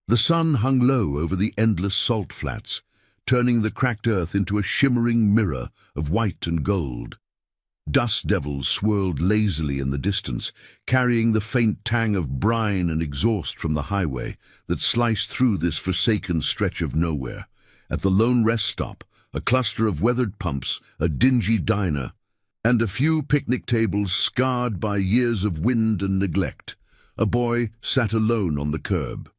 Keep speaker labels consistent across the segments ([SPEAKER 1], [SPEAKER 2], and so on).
[SPEAKER 1] The sun hung low over the endless salt flats, turning the cracked earth into a shimmering mirror of white and gold. Dust devils swirled lazily in the distance, carrying the faint tang of brine and exhaust from the highway that sliced through this forsaken stretch of nowhere. At the lone rest stop, a cluster of weathered pumps, a dingy diner, and a few picnic tables scarred by years of wind and neglect, a boy sat alone on the curb.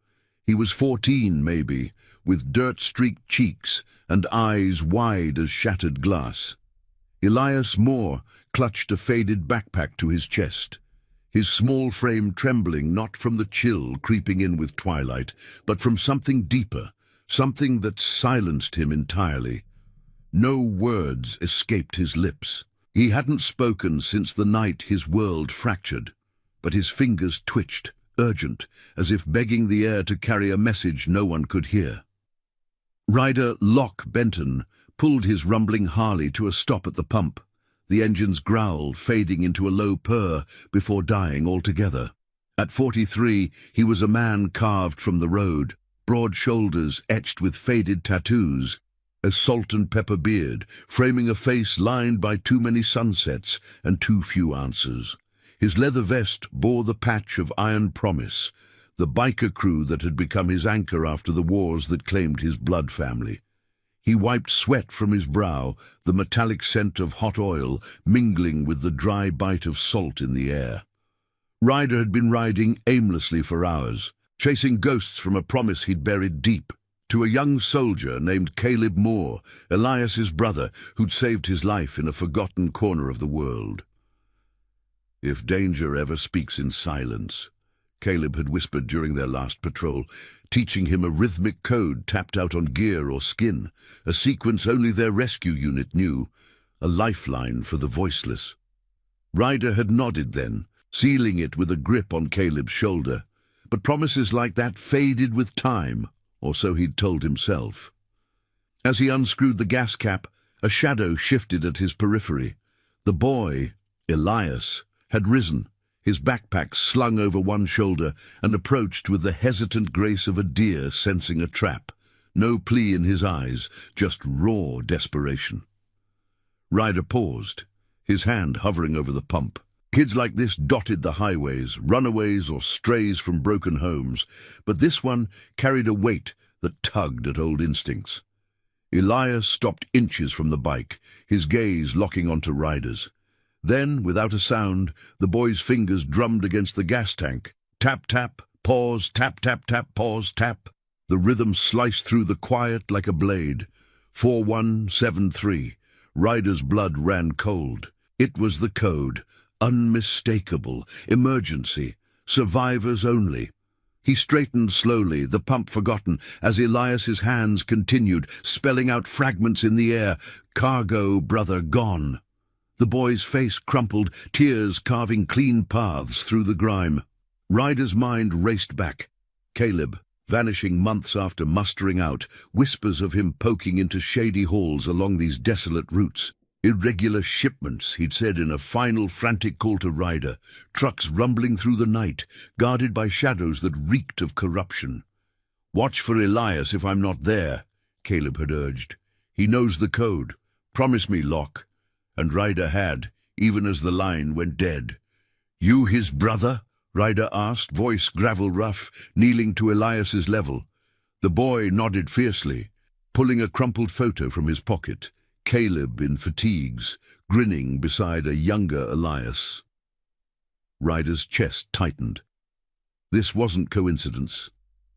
[SPEAKER 1] He was 14, maybe, with dirt-streaked cheeks and eyes wide as shattered glass. Elias Moore clutched a faded backpack to his chest, his small frame trembling not from the chill creeping in with twilight, but from something deeper, something that silenced him entirely. No words escaped his lips. He hadn't spoken since the night his world fractured, but his fingers twitched, urgent, as if begging the air to carry a message no one could hear. Rider Locke Benton pulled his rumbling Harley to a stop at the pump, the engine's growl fading into a low purr before dying altogether. At 43, he was a man carved from the road, broad shoulders etched with faded tattoos, a salt and pepper beard, framing a face lined by too many sunsets and too few answers. His leather vest bore the patch of iron promise, the biker crew that had become his anchor after the wars that claimed his blood family. He wiped sweat from his brow, the metallic scent of hot oil mingling with the dry bite of salt in the air. Ryder had been riding aimlessly for hours, chasing ghosts from a promise he'd buried deep, to a young soldier named Caleb Moore, Elias's brother, who'd saved his life in a forgotten corner of the world. "If danger ever speaks in silence," Caleb had whispered during their last patrol, teaching him a rhythmic code tapped out on gear or skin, a sequence only their rescue unit knew, a lifeline for the voiceless. Ryder had nodded then, sealing it with a grip on Caleb's shoulder, but promises like that faded with time, or so he'd told himself. As he unscrewed the gas cap, a shadow shifted at his periphery. The boy, Elias, had risen, his backpack slung over one shoulder, and approached with the hesitant grace of a deer sensing a trap. No plea in his eyes, just raw desperation. Ryder paused, his hand hovering over the pump. Kids like this dotted the highways, runaways or strays from broken homes, but this one carried a weight that tugged at old instincts. Elias stopped inches from the bike, his gaze locking onto Ryder's. Then, without a sound, the boy's fingers drummed against the gas tank. Tap, tap, pause, tap, tap, tap, pause, tap. The rhythm sliced through the quiet like a blade. 4173. Ryder's blood ran cold. It was the code. Unmistakable. Emergency. Survivors only. He straightened slowly, the pump forgotten, as Elias's hands continued, spelling out fragments in the air. Cargo, brother, gone. The boy's face crumpled, tears carving clean paths through the grime. Ryder's mind raced back. Caleb, vanishing months after mustering out, whispers of him poking into shady halls along these desolate routes. Irregular shipments, he'd said in a final frantic call to Ryder. Trucks rumbling through the night, guarded by shadows that reeked of corruption. "Watch for Elias if I'm not there," Caleb had urged. "He knows the code. Promise me, Locke." And Ryder had, even as the line went dead. "You his brother?" Ryder asked, voice gravel rough, kneeling to Elias's level. The boy nodded fiercely, pulling a crumpled photo from his pocket. Caleb in fatigues, grinning beside a younger Elias. Ryder's chest tightened. This wasn't coincidence.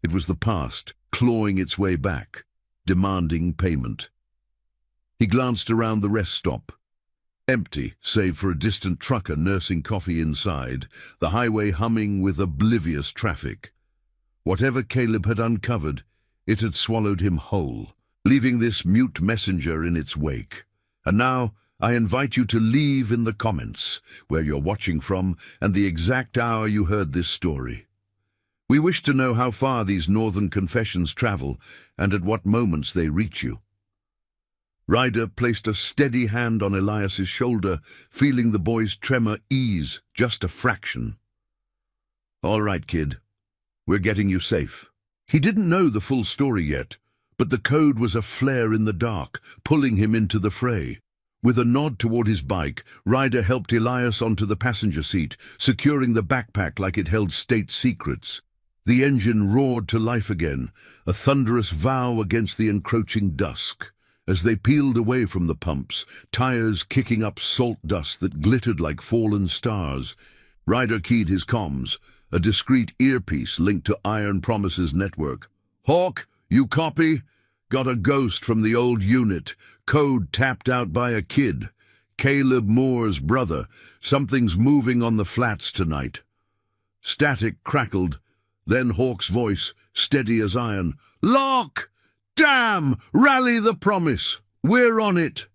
[SPEAKER 1] It was the past, clawing its way back, demanding payment. He glanced around the rest stop. Empty, save for a distant trucker nursing coffee inside, the highway humming with oblivious traffic. Whatever Caleb had uncovered, it had swallowed him whole, leaving this mute messenger in its wake. And now, I invite you to leave in the comments where you're watching from and the exact hour you heard this story. We wish to know how far these northern confessions travel and at what moments they reach you. Ryder placed a steady hand on Elias's shoulder, feeling the boy's tremor ease just a fraction. "All right, kid. We're getting you safe." He didn't know the full story yet, but the code was a flare in the dark, pulling him into the fray. With a nod toward his bike, Ryder helped Elias onto the passenger seat, securing the backpack like it held state secrets. The engine roared to life again, a thunderous vow against the encroaching dusk. As they peeled away from the pumps, tires kicking up salt dust that glittered like fallen stars, Ryder keyed his comms, a discreet earpiece linked to Iron Promise's network. "Hawk, you copy? Got a ghost from the old unit. Code tapped out by a kid. Caleb Moore's brother. Something's moving on the flats tonight." Static crackled. Then Hawk's voice, steady as iron. "Lock! Damn! Rally the Promise! We're on it!"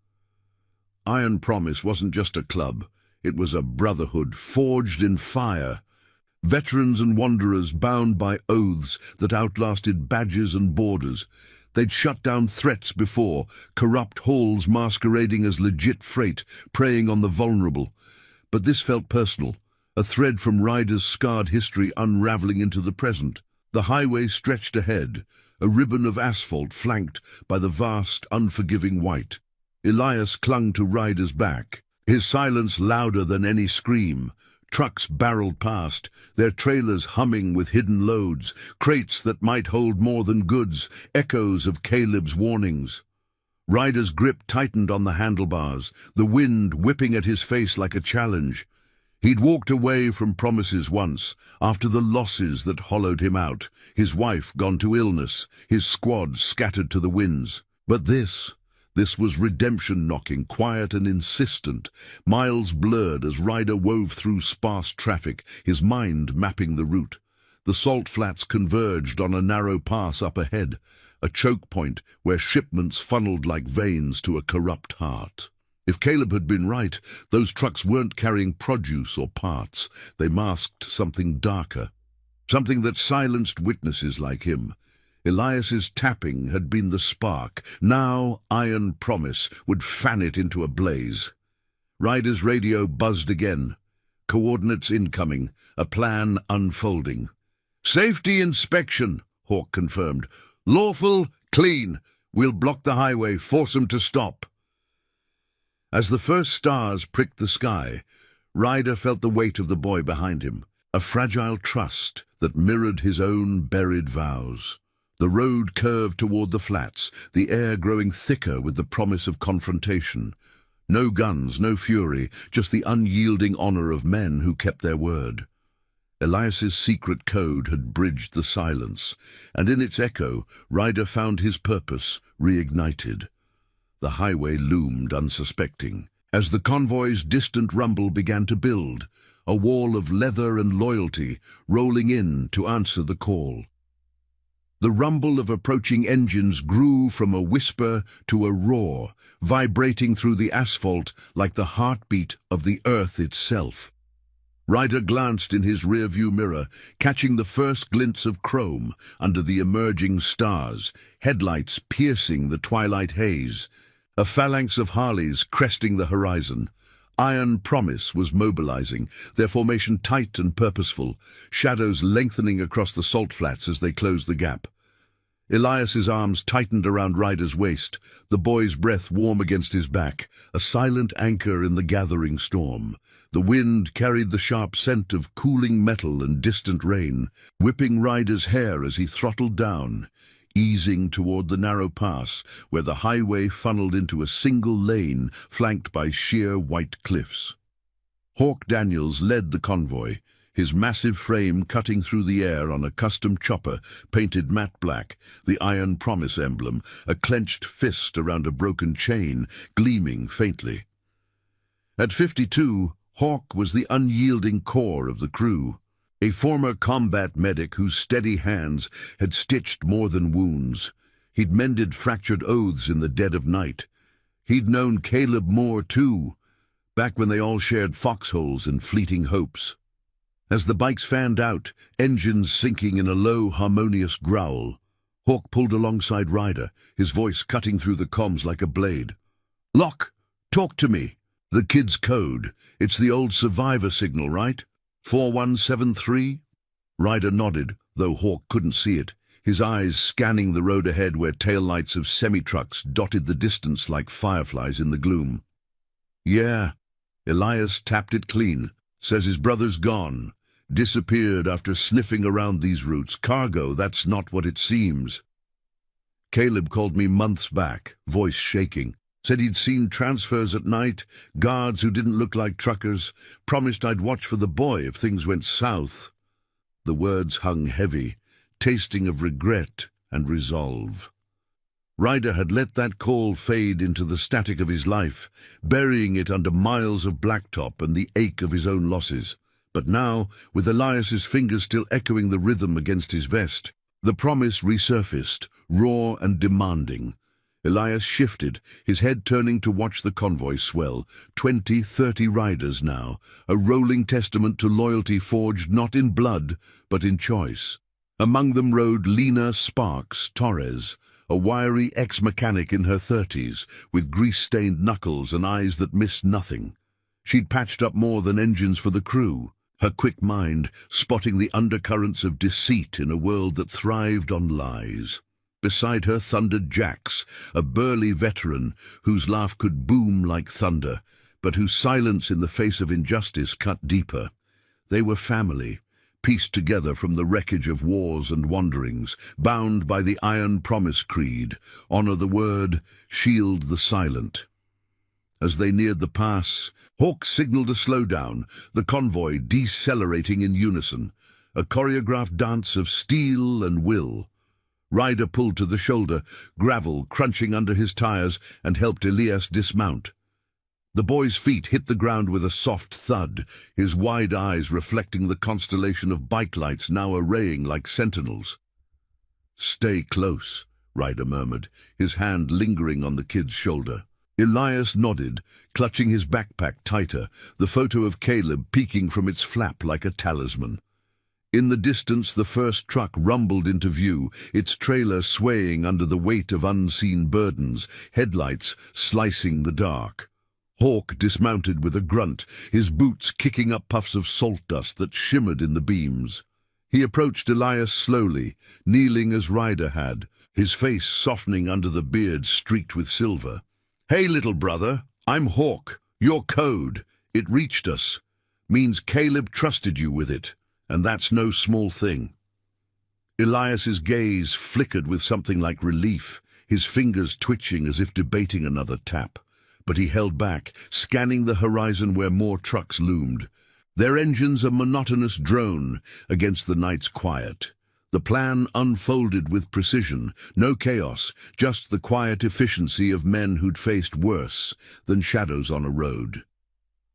[SPEAKER 1] Iron Promise wasn't just a club. It was a brotherhood forged in fire. Veterans and wanderers bound by oaths that outlasted badges and borders. They'd shut down threats before, corrupt hauls masquerading as legit freight, preying on the vulnerable. But this felt personal, a thread from Ryder's scarred history unraveling into the present. The highway stretched ahead, a ribbon of asphalt flanked by the vast, unforgiving white. Elias clung to Ryder's back, his silence louder than any scream. Trucks barreled past, their trailers humming with hidden loads, crates that might hold more than goods, echoes of Caleb's warnings. Ryder's grip tightened on the handlebars, the wind whipping at his face like a challenge. He'd walked away from promises once, after the losses that hollowed him out, his wife gone to illness, his squad scattered to the winds. But this was redemption knocking, quiet and insistent, miles blurred as Ryder wove through sparse traffic, his mind mapping the route. The salt flats converged on a narrow pass up ahead, a choke point where shipments funneled like veins to a corrupt heart. If Caleb had been right, those trucks weren't carrying produce or parts. They masked something darker, something that silenced witnesses like him. Elias's tapping had been the spark. Now Iron Promise would fan it into a blaze. Ryder's radio buzzed again. Coordinates incoming, a plan unfolding. "Safety inspection," Hawk confirmed. "Lawful, clean. We'll block the highway, force 'em to stop." As the first stars pricked the sky, Ryder felt the weight of the boy behind him, a fragile trust that mirrored his own buried vows. The road curved toward the flats, the air growing thicker with the promise of confrontation. No guns, no fury, just the unyielding honor of men who kept their word. Elias's secret code had bridged the silence, and in its echo, Ryder found his purpose reignited. The highway loomed unsuspecting. As the convoy's distant rumble began to build, a wall of leather and loyalty rolling in to answer the call. The rumble of approaching engines grew from a whisper to a roar, vibrating through the asphalt like the heartbeat of the earth itself. Ryder glanced in his rearview mirror, catching the first glints of chrome under the emerging stars, headlights piercing the twilight haze. A phalanx of Harleys cresting the horizon. Iron Promise was mobilizing, their formation tight and purposeful, shadows lengthening across the salt flats as they closed the gap. Elias's arms tightened around Ryder's waist, the boy's breath warm against his back, a silent anchor in the gathering storm. The wind carried the sharp scent of cooling metal and distant rain, whipping Ryder's hair as he throttled down, easing toward the narrow pass where the highway funneled into a single lane flanked by sheer white cliffs. Hawk Daniels led the convoy, his massive frame cutting through the air on a custom chopper painted matte black, the Iron Promise emblem, a clenched fist around a broken chain, gleaming faintly. At 52, Hawk was the unyielding core of the crew. A former combat medic whose steady hands had stitched more than wounds. He'd mended fractured oaths in the dead of night. He'd known Caleb Moore too, back when they all shared foxholes and fleeting hopes. As the bikes fanned out, engines sinking in a low, harmonious growl, Hawk pulled alongside Ryder, his voice cutting through the comms like a blade. "Locke, talk to me." "The kid's code. It's the old survivor signal, right? 4173? Ryder nodded, though Hawk couldn't see it. his eyes scanning the road ahead where taillights of semi-trucks dotted the distance like fireflies in the gloom. "Yeah," Elias tapped it clean. "Says his brother's gone. Disappeared after sniffing around these routes. Cargo, that's not what it seems." Caleb called me months back, voice shaking. Said he'd seen transfers at night, guards who didn't look like truckers, promised I'd watch for the boy if things went south. The words hung heavy, tasting of regret and resolve. Ryder had let that call fade into the static of his life, burying it under miles of blacktop and the ache of his own losses. But now, with Elias's fingers still echoing the rhythm against his vest, the promise resurfaced, raw and demanding. Elias shifted, his head turning to watch the convoy swell. 20, 30 riders now, a rolling testament to loyalty forged not in blood, but in choice. Among them rode Lena Sparks Torres, a wiry ex-mechanic in her 30s, with grease-stained knuckles and eyes that missed nothing. She'd patched up more than engines for the crew, her quick mind spotting the undercurrents of deceit in a world that thrived on lies. Beside her thundered Jax, a burly veteran whose laugh could boom like thunder, but whose silence in the face of injustice cut deeper. They were family, pieced together from the wreckage of wars and wanderings, bound by the Iron Promise Creed, honor the word, shield the silent. As they neared the pass, Hawk signaled a slowdown, the convoy decelerating in unison, a choreographed dance of steel and will. Ryder pulled to the shoulder, gravel crunching under his tires, and helped Elias dismount. The boy's feet hit the ground with a soft thud, his wide eyes reflecting the constellation of bike lights now arraying like sentinels. "Stay close," Ryder murmured, his hand lingering on the kid's shoulder. Elias nodded, clutching his backpack tighter, the photo of Caleb peeking from its flap like a talisman. In the distance, the first truck rumbled into view, its trailer swaying under the weight of unseen burdens, headlights slicing the dark. Hawk dismounted with a grunt, his boots kicking up puffs of salt dust that shimmered in the beams. He approached Elias slowly, kneeling as Ryder had, his face softening under the beard streaked with silver. "Hey, little brother, I'm Hawk. Your code. It reached us. Means Caleb trusted you with it. And that's no small thing." Elias's gaze flickered with something like relief, his fingers twitching as if debating another tap. But he held back, scanning the horizon where more trucks loomed. Their engines a monotonous drone against the night's quiet. The plan unfolded with precision, no chaos, just the quiet efficiency of men who'd faced worse than shadows on a road.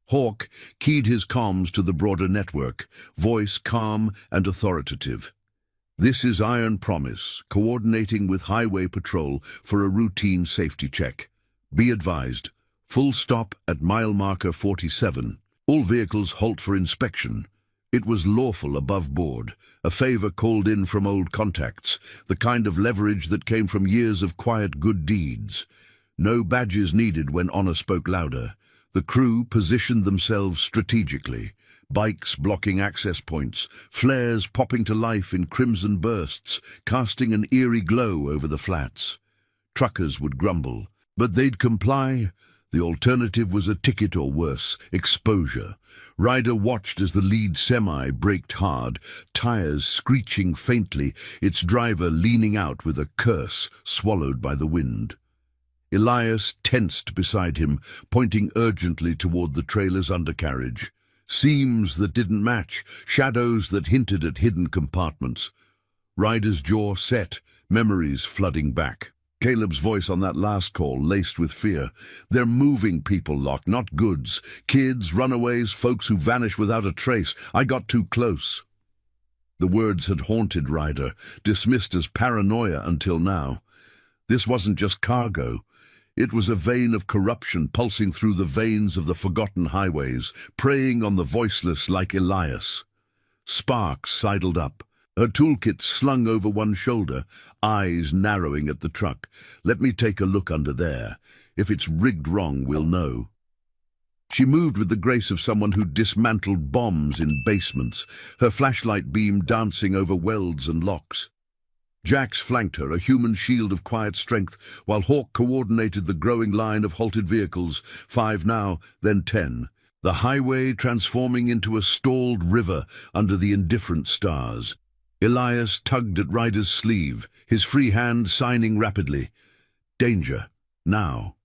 [SPEAKER 1] Hawk keyed his comms to the broader network, voice calm and authoritative. "This is Iron Promise, coordinating with Highway Patrol for a routine safety check. Be advised, full stop at mile marker 47. All vehicles halt for inspection." It was lawful above board, a favor called in from old contacts, the kind of leverage that came from years of quiet good deeds. No badges needed when honor spoke louder. The crew positioned themselves strategically, bikes blocking access points, flares popping to life in crimson bursts, casting an eerie glow over the flats. Truckers would grumble, but they'd comply. The alternative was a ticket or worse, exposure. Ryder watched as the lead semi braked hard, tires screeching faintly, its driver leaning out with a curse swallowed by the wind. Elias tensed beside him, pointing urgently toward the trailer's undercarriage. Seams that didn't match, shadows that hinted at hidden compartments. Ryder's jaw set, memories flooding back. Caleb's voice on that last call, laced with fear. "They're moving people, Locke, not goods. Kids, runaways, folks who vanish without a trace. I got too close." The words had haunted Ryder, dismissed as paranoia until now. This wasn't just cargo. It was a vein of corruption pulsing through the veins of the forgotten highways, preying on the voiceless like Elias. Sparks sidled up, her toolkit slung over one shoulder, eyes narrowing at the truck. "Let me take a look under there. If it's rigged wrong, we'll know." She moved with the grace of someone who dismantled bombs in basements, her flashlight beam dancing over welds and locks. Jax flanked her, a human shield of quiet strength, while Hawk coordinated the growing line of halted vehicles, 5 now, then 10. The highway transforming into a stalled river under the indifferent stars. Elias tugged at Ryder's sleeve, his free hand signing rapidly. Danger, now.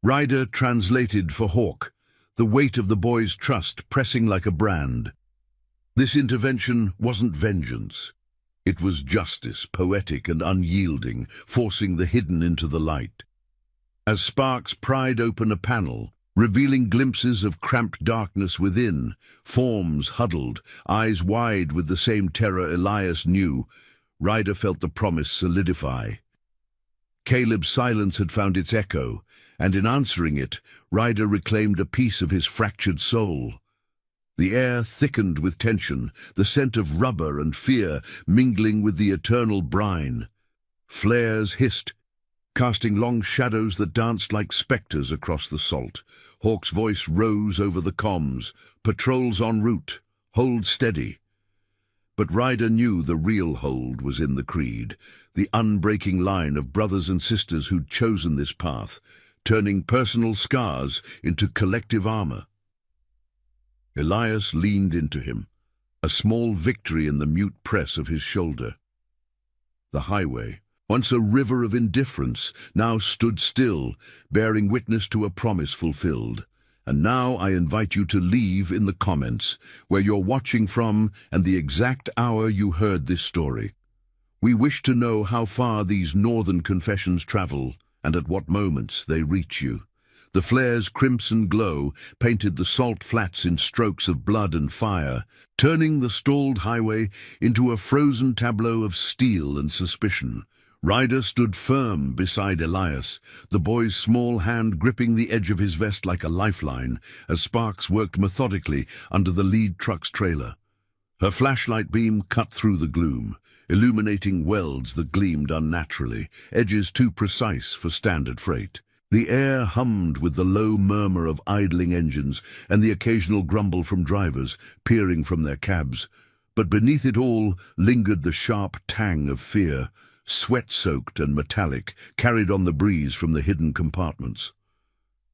[SPEAKER 1] Ryder translated for Hawk, the weight of the boy's trust pressing like a brand. This intervention wasn't vengeance. It was justice, poetic and unyielding, forcing the hidden into the light. As sparks pried open a panel, revealing glimpses of cramped darkness within, forms huddled, eyes wide with the same terror Elias knew, Ryder felt the promise solidify. Caleb's silence had found its echo, and in answering it, Ryder reclaimed a piece of his fractured soul. The air thickened with tension, the scent of rubber and fear mingling with the eternal brine. Flares hissed, casting long shadows that danced like spectres across the salt. Hawk's voice rose over the comms. Patrols en route. Hold steady. But Ryder knew the real hold was in the creed, the unbreaking line of brothers and sisters who'd chosen this path, turning personal scars into collective armor. Elias leaned into him, a small victory in the mute press of his shoulder. The highway, once a river of indifference, now stood still, bearing witness to a promise fulfilled. And now I invite you to leave in the comments where you're watching from and the exact hour you heard this story. We wish to know how far these northern confessions travel and at what moments they reach you. The flare's crimson glow painted the salt flats in strokes of blood and fire, turning the stalled highway into a frozen tableau of steel and suspicion. Ryder stood firm beside Elias, the boy's small hand gripping the edge of his vest like a lifeline, as sparks worked methodically under the lead truck's trailer. Her flashlight beam cut through the gloom, illuminating welds that gleamed unnaturally, edges too precise for standard freight. The air hummed with the low murmur of idling engines and the occasional grumble from drivers peering from their cabs. But beneath it all lingered the sharp tang of fear, sweat-soaked and metallic, carried on the breeze from the hidden compartments.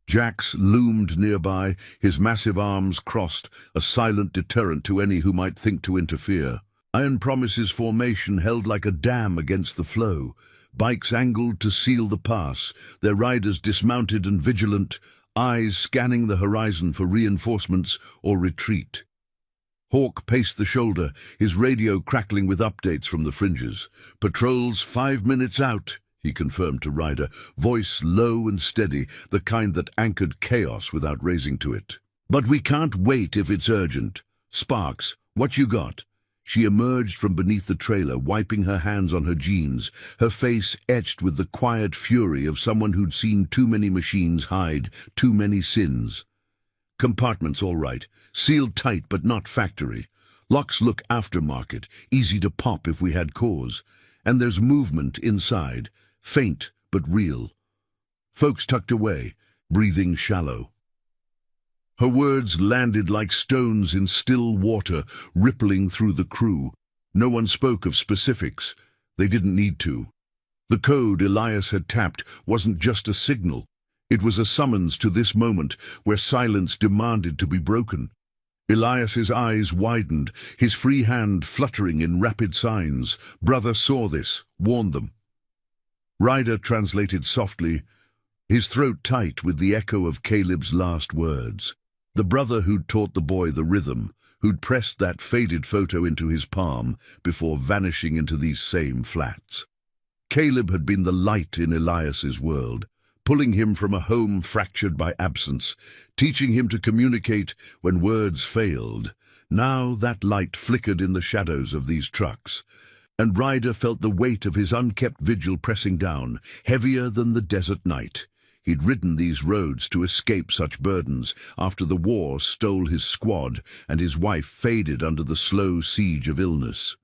[SPEAKER 1] Jax loomed nearby, his massive arms crossed, a silent deterrent to any who might think to interfere. Iron Promise's formation held like a dam against the flow, bikes angled to seal the pass, their riders dismounted and vigilant, eyes scanning the horizon for reinforcements or retreat. Hawk paced the shoulder, his radio crackling with updates from the fringes. Patrols 5 minutes out, he confirmed to Ryder, voice low and steady, the kind that anchored chaos without raising to it. But we can't wait if it's urgent. Sparks, what you got? She emerged from beneath the trailer, wiping her hands on her jeans, her face etched with the quiet fury of someone who'd seen too many machines hide too many sins. Compartments all right, sealed tight but not factory. Locks look aftermarket, easy to pop if we had cause. And there's movement inside, faint but real. Folks tucked away, breathing shallow. Her words landed like stones in still water, rippling through the crew. No one spoke of specifics. They didn't need to. The code Elias had tapped wasn't just a signal. It was a summons to this moment where silence demanded to be broken. Elias's eyes widened, his free hand fluttering in rapid signs. Brother saw this, warned them. Ryder translated softly, his throat tight with the echo of Caleb's last words. The brother who'd taught the boy the rhythm, who'd pressed that faded photo into his palm before vanishing into these same flats. Caleb had been the light in Elias's world, pulling him from a home fractured by absence, teaching him to communicate when words failed. Now that light flickered in the shadows of these trucks, and Ryder felt the weight of his unkept vigil pressing down, heavier than the desert night. He'd ridden these roads to escape such burdens after the war stole his squad and his wife faded under the slow siege of illness.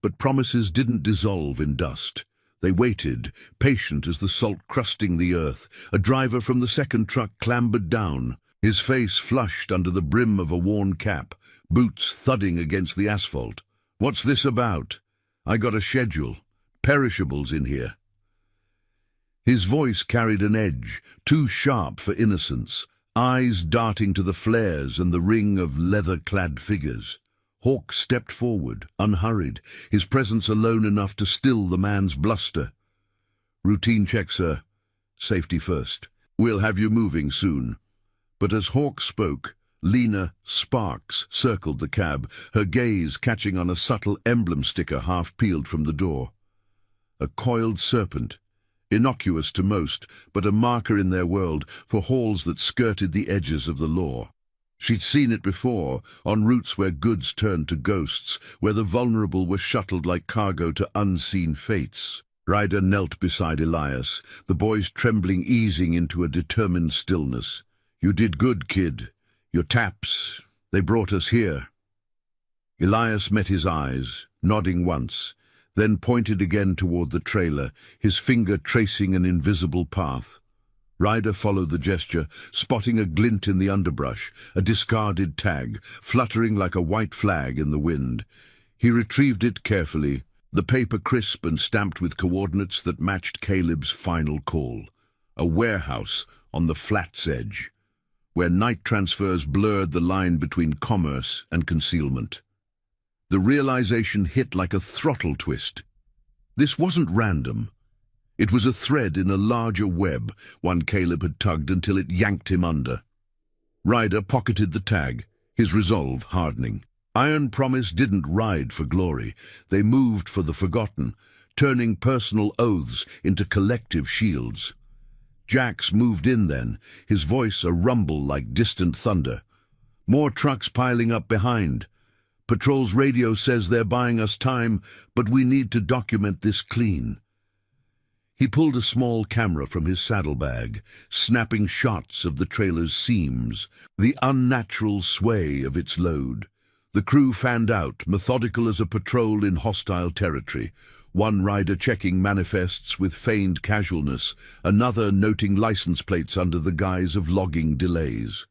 [SPEAKER 1] But promises didn't dissolve in dust. They waited, patient as the salt crusting the earth. A driver from the second truck clambered down, his face flushed under the brim of a worn cap, boots thudding against the asphalt. "What's this about?" "I got a schedule." Perishables in here." His voice carried an edge, too sharp for innocence, eyes darting to the flares and the ring of leather-clad figures. Hawk stepped forward, unhurried, his presence alone enough to still the man's bluster. "Routine check, sir. Safety first. We'll have you moving soon." But as Hawk spoke, Lena Sparks circled the cab, her gaze catching on a subtle emblem sticker half peeled from the door. A coiled serpent, innocuous to most, but a marker in their world for halls that skirted the edges of the law. She'd seen it before, on routes where goods turned to ghosts, where the vulnerable were shuttled like cargo to unseen fates. Ryder knelt beside Elias, the boys trembling, easing into a determined stillness. "You did good, kid. Your taps, they brought us here." Elias met his eyes, nodding once, then pointed again toward the trailer, his finger tracing an invisible path. Ryder followed the gesture, spotting a glint in the underbrush, a discarded tag, fluttering like a white flag in the wind. He retrieved it carefully, the paper crisp and stamped with coordinates that matched Caleb's final call. A warehouse on the flat's edge, where night transfers blurred the line between commerce and concealment. The realization hit like a throttle twist. This wasn't random. It was a thread in a larger web, one Caleb had tugged until it yanked him under. Ryder pocketed the tag, his resolve hardening. Iron Promise didn't ride for glory. They moved for the forgotten, turning personal oaths into collective shields. Jax moved in then, his voice a rumble like distant thunder. "More trucks piling up behind. Patrol's radio says they're buying us time, but we need to document this clean." He pulled a small camera from his saddlebag, snapping shots of the trailer's seams, the unnatural sway of its load. The crew fanned out, methodical as a patrol in hostile territory, one rider checking manifests with feigned casualness, another noting license plates under the guise of logging delays.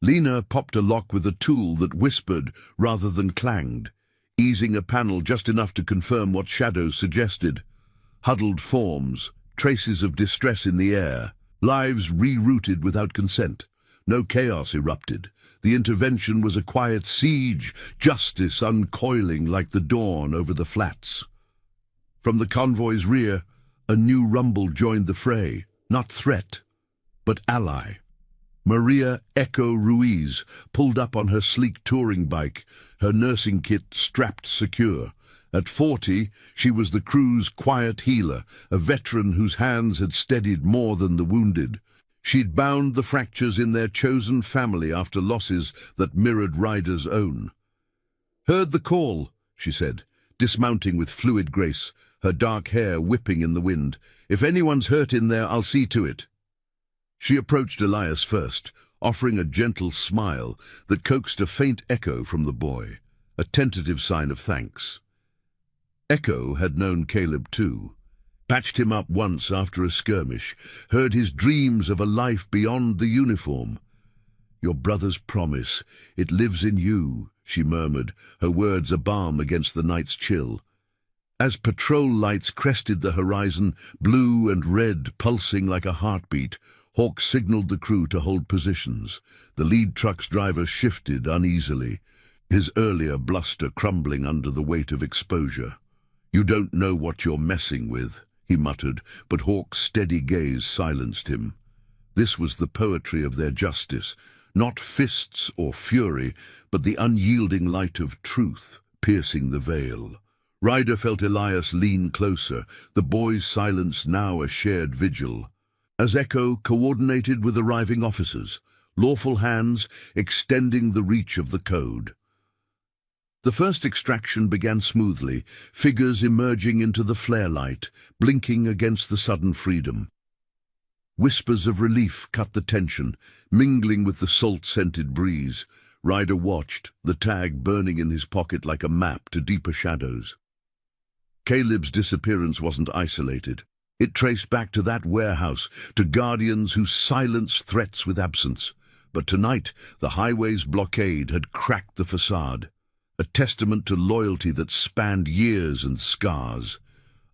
[SPEAKER 1] Lena popped a lock with a tool that whispered rather than clanged, easing a panel just enough to confirm what shadows suggested. Huddled forms, traces of distress in the air, lives rerouted without consent. No chaos erupted. The intervention was a quiet siege, justice uncoiling like the dawn over the flats. From the convoy's rear, a new rumble joined the fray, not threat, but ally. Maria Echo Ruiz pulled up on her sleek touring bike, her nursing kit strapped secure. At 40, she was the crew's quiet healer, a veteran whose hands had steadied more than the wounded. She'd bound the fractures in their chosen family after losses that mirrored Ryder's own. "Heard the call," she said, dismounting with fluid grace, her dark hair whipping in the wind. "If anyone's hurt in there, I'll see to it." She approached Elias first, offering a gentle smile that coaxed a faint echo from the boy, a tentative sign of thanks. Echo had known Caleb too. Patched him up once after a skirmish, heard his dreams of a life beyond the uniform. "Your brother's promise, it lives in you," she murmured, her words a balm against the night's chill. As patrol lights crested the horizon, blue and red pulsing like a heartbeat, Hawk signaled the crew to hold positions. The lead truck's driver shifted uneasily, his earlier bluster crumbling under the weight of exposure. "You don't know what you're messing with," he muttered, but Hawk's steady gaze silenced him. This was the poetry of their justice, not fists or fury, but the unyielding light of truth piercing the veil. Ryder felt Elias lean closer, the boy's silence now a shared vigil. As Echo coordinated with arriving officers, lawful hands extending the reach of the code. The first extraction began smoothly, figures emerging into the flare light, blinking against the sudden freedom. Whispers of relief cut the tension, mingling with the salt-scented breeze. Ryder watched, the tag burning in his pocket like a map to deeper shadows. Caleb's disappearance wasn't isolated. It traced back to that warehouse, to guardians who silenced threats with absence. But tonight, the highway's blockade had cracked the facade. A testament to loyalty that spanned years and scars.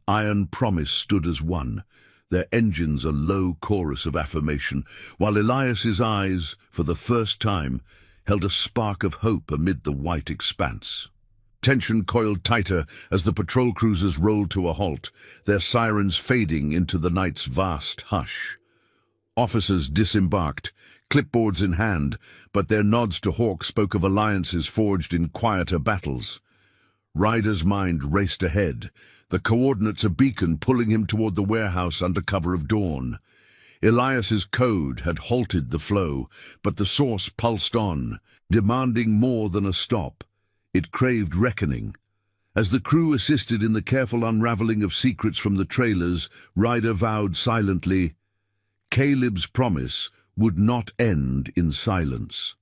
[SPEAKER 1] Iron Promise stood as one, their engines a low chorus of affirmation, while Elias's eyes, for the first time, held a spark of hope amid the white expanse. Tension coiled tighter as the patrol cruisers rolled to a halt, their sirens fading into the night's vast hush. Officers disembarked, clipboards in hand, but their nods to Hawk spoke of alliances forged in quieter battles. Ryder's mind raced ahead, the coordinates a beacon pulling him toward the warehouse under cover of dawn. Elias's code had halted the flow, but the source pulsed on, demanding more than a stop. It craved reckoning. As the crew assisted in the careful unraveling of secrets from the trailers, Ryder vowed silently, Caleb's promise would not end in silence.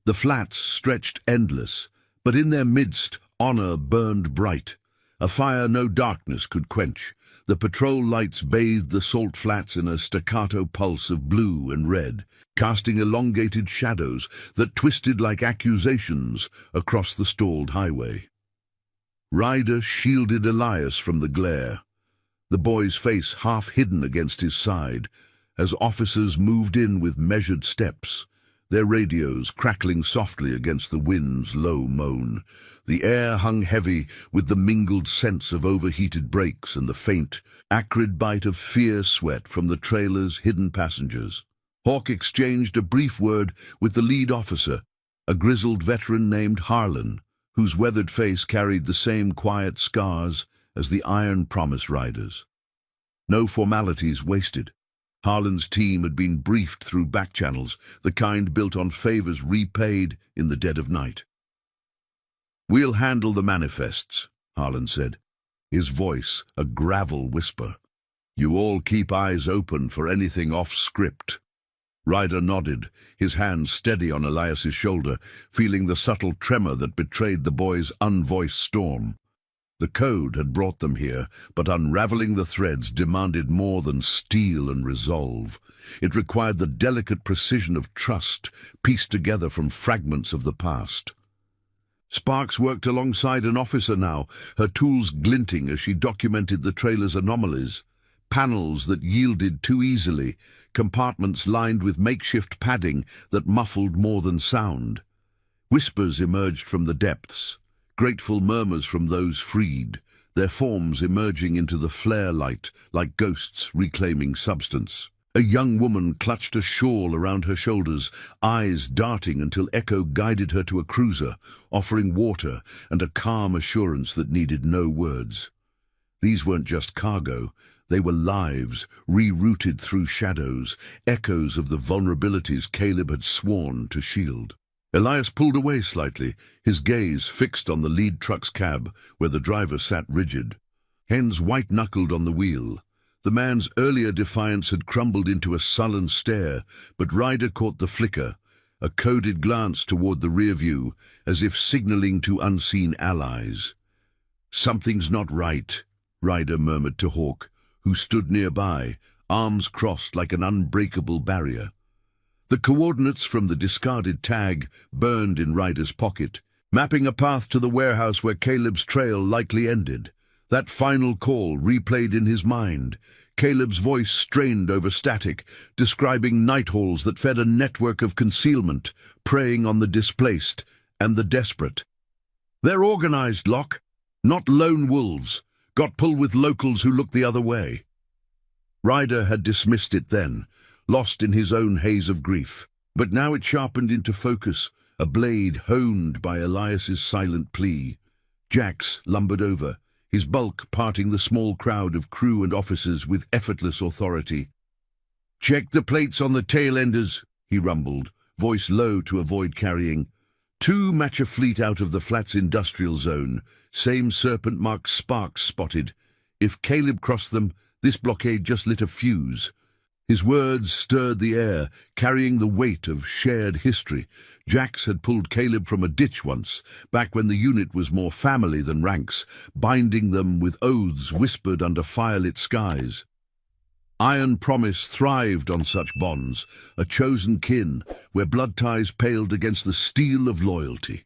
[SPEAKER 1] The flats stretched endless, but in their midst honor burned bright, a fire no darkness could quench. The patrol lights bathed the salt flats in a staccato pulse of blue and red, casting elongated shadows that twisted like accusations across the stalled highway. Ryder shielded Elias from the glare, the boy's face half hidden against his side, as officers moved in with measured steps, their radios crackling softly against the wind's low moan. The air hung heavy with the mingled scents of overheated brakes and the faint, acrid bite of fear sweat from the trailer's hidden passengers. Hawk exchanged a brief word with the lead officer, a grizzled veteran named Harlan, whose weathered face carried the same quiet scars as the Iron Promise riders. No formalities wasted. Harlan's team had been briefed through back channels, the kind built on favors repaid in the dead of night. "We'll handle the manifests," Harlan said, his voice a gravel whisper. "You all keep eyes open for anything off script." Ryder nodded, his hand steady on Elias's shoulder, feeling the subtle tremor that betrayed the boy's unvoiced storm. The code had brought them here, but unraveling the threads demanded more than steel and resolve. It required the delicate precision of trust, pieced together from fragments of the past. Sparks worked alongside an officer now, her tools glinting as she documented the trailer's anomalies. Panels that yielded too easily, compartments lined with makeshift padding that muffled more than sound. Whispers emerged from the depths, grateful murmurs from those freed, their forms emerging into the flare light like ghosts reclaiming substance. A young woman clutched a shawl around her shoulders, eyes darting until Echo guided her to a cruiser, offering water and a calm assurance that needed no words. These weren't just cargo, they were lives, rerouted through shadows, echoes of the vulnerabilities Caleb had sworn to shield. Elias pulled away slightly, his gaze fixed on the lead truck's cab, where the driver sat rigid. Hands white-knuckled on the wheel. The man's earlier defiance had crumbled into a sullen stare, but Ryder caught the flicker, a coded glance toward the rear view, as if signaling to unseen allies. "Something's not right," Ryder murmured to Hawk, who stood nearby, arms crossed like an unbreakable barrier. The coordinates from the discarded tag burned in Ryder's pocket, mapping a path to the warehouse where Caleb's trail likely ended. That final call replayed in his mind, Caleb's voice strained over static, describing night halls that fed a network of concealment, preying on the displaced and the desperate. "They're organized, Locke, not lone wolves, got pull with locals who look the other way." Ryder had dismissed it then, lost in his own haze of grief. But now it sharpened into focus, a blade honed by Elias's silent plea. Jax lumbered over, his bulk parting the small crowd of crew and officers with effortless authority. "Check the plates on the tail enders," he rumbled, voice low to avoid carrying. "Two match a fleet out of the Flats industrial zone, same serpent-marked sparks spotted. If Caleb crossed them, this blockade just lit a fuse." His words stirred the air, carrying the weight of shared history. Jax had pulled Caleb from a ditch once, back when the unit was more family than ranks, binding them with oaths whispered under firelit skies. Iron Promise thrived on such bonds, a chosen kin, where blood ties paled against the steel of loyalty.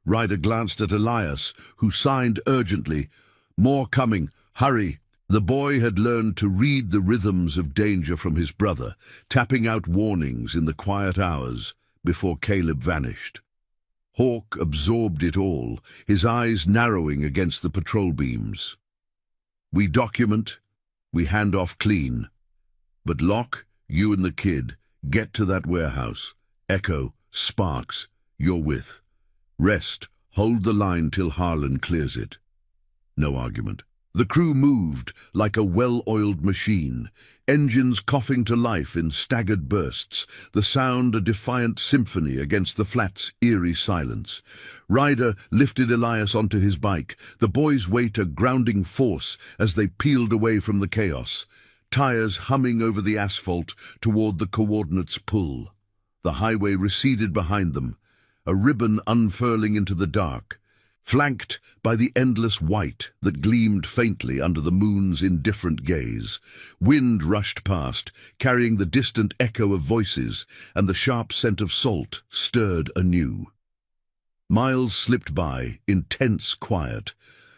[SPEAKER 1] Ryder glanced at Elias, who signed urgently, "More coming, hurry." The boy had learned to read the rhythms of danger from his brother, tapping out warnings in the quiet hours before Caleb vanished. Hawk absorbed it all, his eyes narrowing against the patrol beams. We document, we hand off clean. But Locke, you and the kid, get to that warehouse. Echo, Sparks, you're with. Rest, hold the line till Harlan clears it. No argument. The crew moved like a well-oiled machine, engines coughing to life in staggered bursts, the sound a defiant symphony against the flat's eerie silence. Ryder lifted Elias onto his bike, the boy's weight a grounding force as they peeled away from the chaos, tires humming over the asphalt toward the coordinates' pull. The highway receded behind them, a ribbon unfurling into the dark, flanked by the endless white that gleamed faintly under the moon's indifferent gaze. Wind rushed past, carrying the distant echo of voices, and the sharp scent of salt stirred anew. Miles slipped by, in tense quiet,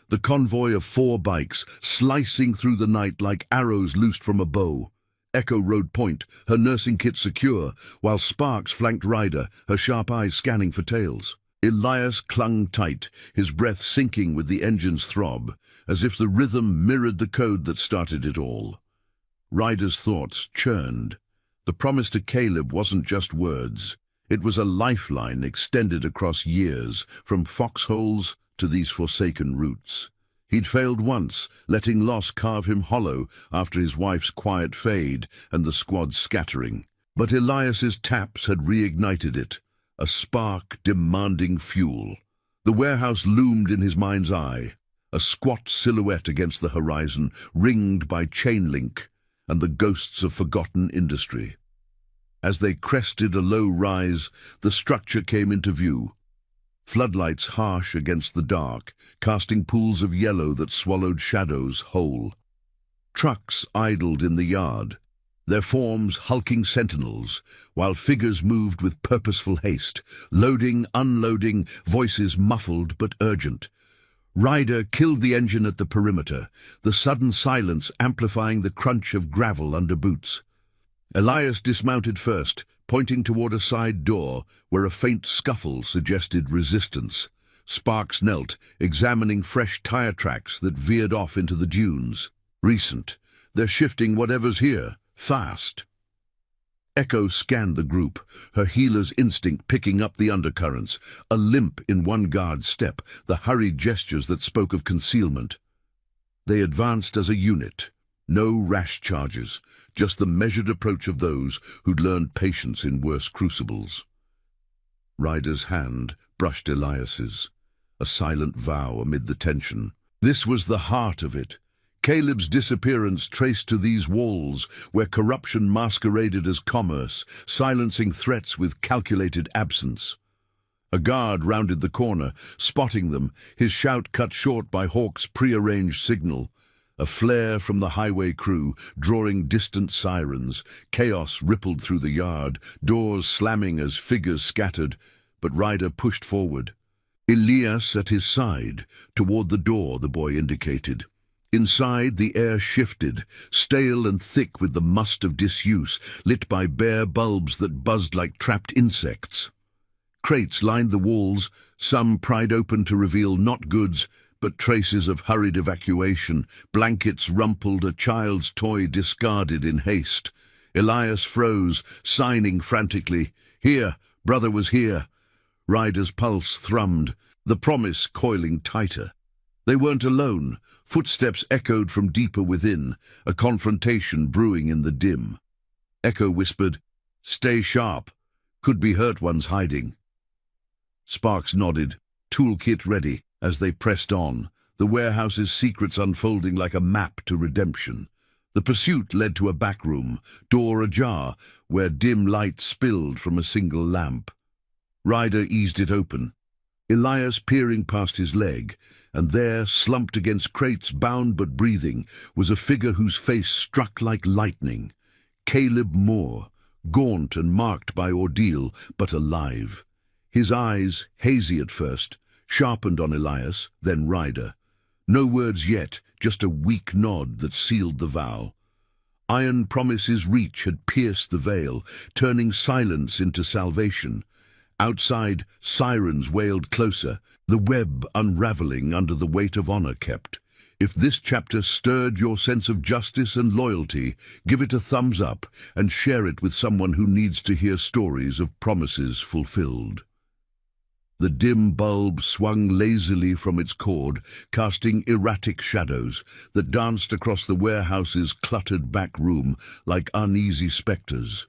[SPEAKER 1] the convoy of 4 bikes slicing through the night like arrows loosed from a bow. Echo rode point, her nursing kit secure, while Sparks flanked Ryder, her sharp eyes scanning for tails. Elias clung tight, his breath sinking with the engine's throb, as if the rhythm mirrored the code that started it all. Ryder's thoughts churned. The promise to Caleb wasn't just words. It was a lifeline extended across years, from foxholes to these forsaken routes. He'd failed once, letting loss carve him hollow after his wife's quiet fade and the squad's scattering. But Elias's taps had reignited it, a spark demanding fuel. The warehouse loomed in his mind's eye, a squat silhouette against the horizon, ringed by chain link and the ghosts of forgotten industry. As they crested a low rise, the structure came into view. Floodlights harsh against the dark, casting pools of yellow that swallowed shadows whole. Trucks idled in the yard, their forms hulking sentinels, while figures moved with purposeful haste, loading, unloading, voices muffled but urgent. Ryder killed the engine at the perimeter, the sudden silence amplifying the crunch of gravel under boots. Elias dismounted first, pointing toward a side door where a faint scuffle suggested resistance. Sparks knelt, examining fresh tire tracks that veered off into the dunes. Recent. They're shifting whatever's here. Fast. Echo scanned the group, her healer's instinct picking up the undercurrents, a limp in one guard's step, the hurried gestures that spoke of concealment. They advanced as a unit. No rash charges, just the measured approach of those who'd learned patience in worse crucibles. Ryder's hand brushed Elias's, a silent vow amid the tension. This was the heart of it. Caleb's disappearance traced to these walls, where corruption masqueraded as commerce, silencing threats with calculated absence. A guard rounded the corner, spotting them, his shout cut short by Hawk's prearranged signal. A flare from the highway crew, drawing distant sirens. Chaos rippled through the yard, doors slamming as figures scattered, but Ryder pushed forward. Elias at his side, toward the door the boy indicated. Inside, the air shifted, stale and thick with the must of disuse, lit by bare bulbs that buzzed like trapped insects. Crates lined the walls, some pried open to reveal not goods, but traces of hurried evacuation, blankets rumpled, a child's toy discarded in haste. Elias froze, signing frantically. Here, brother was here. Ryder's pulse thrummed, the promise coiling tighter. They weren't alone. Footsteps echoed from deeper within, a confrontation brewing in the dim. Echo whispered, "Stay sharp. Could be hurt one's hiding." Sparks nodded, toolkit ready, as they pressed on, the warehouse's secrets unfolding like a map to redemption. The pursuit led to a back room, door ajar, where dim light spilled from a single lamp. Ryder eased it open, Elias peering past his leg, and there, slumped against crates, bound but breathing, was a figure whose face struck like lightning. Caleb Moore, gaunt and marked by ordeal, but alive. His eyes, hazy at first, sharpened on Elias, then Ryder. No words yet, just a weak nod that sealed the vow. Iron Promise's reach had pierced the veil, turning silence into salvation. Outside, sirens wailed closer, the web unraveling under the weight of honor kept. If this chapter stirred your sense of justice and loyalty, give it a thumbs up and share it with someone who needs to hear stories of promises fulfilled. The dim bulb swung lazily from its cord, casting erratic shadows that danced across the warehouse's cluttered back room like uneasy specters.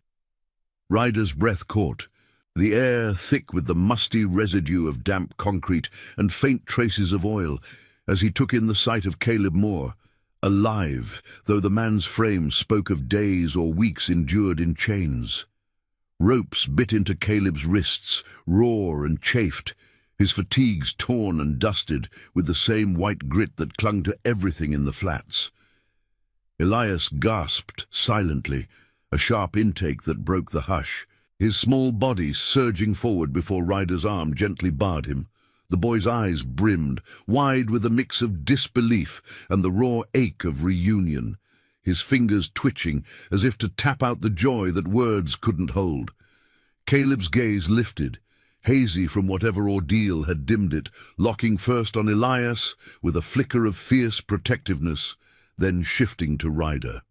[SPEAKER 1] Ryder's breath caught, the air thick with the musty residue of damp concrete and faint traces of oil, as he took in the sight of Caleb Moore, alive, though the man's frame spoke of days or weeks endured in chains. Ropes bit into Caleb's wrists, raw and chafed, his fatigues torn and dusted with the same white grit that clung to everything in the flats. Elias gasped silently, a sharp intake that broke the hush, his small body surging forward before Ryder's arm gently barred him. The boy's eyes brimmed, wide with a mix of disbelief and the raw ache of reunion, his fingers twitching as if to tap out the joy that words couldn't hold. Caleb's gaze lifted, hazy from whatever ordeal had dimmed it, locking first on Elias with a flicker of fierce protectiveness, then shifting to Ryder.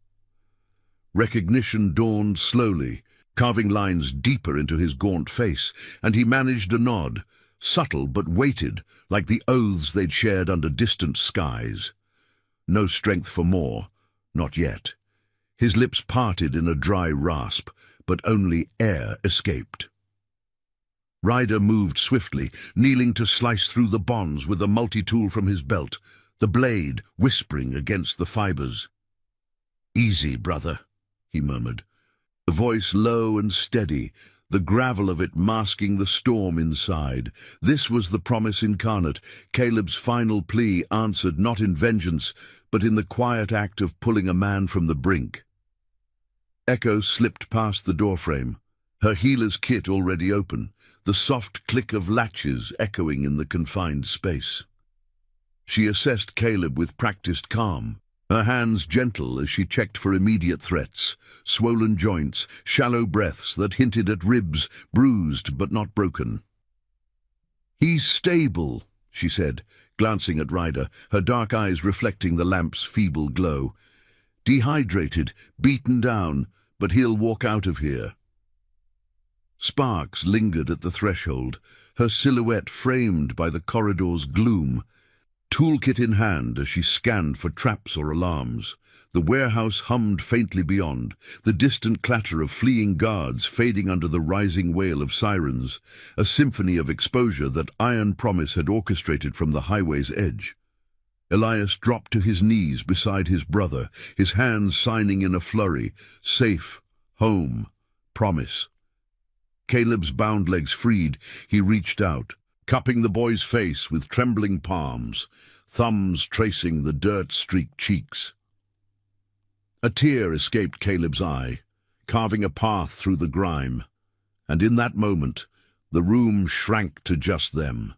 [SPEAKER 1] Recognition dawned slowly, carving lines deeper into his gaunt face, and he managed a nod, subtle but weighted, like the oaths they'd shared under distant skies. No strength for more, not yet. His lips parted in a dry rasp, but only air escaped. Ryder moved swiftly, kneeling to slice through the bonds with a multi-tool from his belt, the blade whispering against the fibers. "Easy, brother," he murmured, the voice low and steady, the gravel of it masking the storm inside. This was the promise incarnate, Caleb's final plea answered not in vengeance, but in the quiet act of pulling a man from the brink. Echo slipped past the doorframe, her healer's kit already open, the soft click of latches echoing in the confined space. She assessed Caleb with practiced calm, her hands gentle as she checked for immediate threats, swollen joints, shallow breaths that hinted at ribs, bruised but not broken. "He's stable," she said, glancing at Ryder, her dark eyes reflecting the lamp's feeble glow. "Dehydrated, beaten down, but he'll walk out of here." Sparks lingered at the threshold, her silhouette framed by the corridor's gloom, toolkit in hand as she scanned for traps or alarms. The warehouse hummed faintly beyond, the distant clatter of fleeing guards fading under the rising wail of sirens, a symphony of exposure that Iron Promise had orchestrated from the highway's edge. Elias dropped to his knees beside his brother, his hands signing in a flurry, safe, home, promise. Caleb's bound legs freed, he reached out, cupping the boy's face with trembling palms, thumbs tracing the dirt-streaked cheeks. A tear escaped Caleb's eye, carving a path through the grime, and in that moment, the room shrank to just them,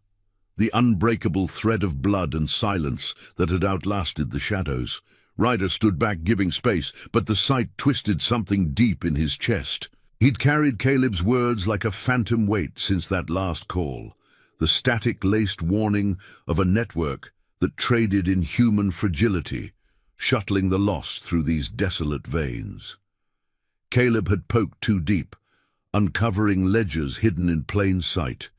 [SPEAKER 1] the unbreakable thread of blood and silence that had outlasted the shadows. Ryder stood back, giving space, but the sight twisted something deep in his chest. He'd carried Caleb's words like a phantom weight since that last call, the static-laced warning of a network that traded in human fragility, shuttling the lost through these desolate veins. Caleb had poked too deep, uncovering ledgers hidden in plain sight,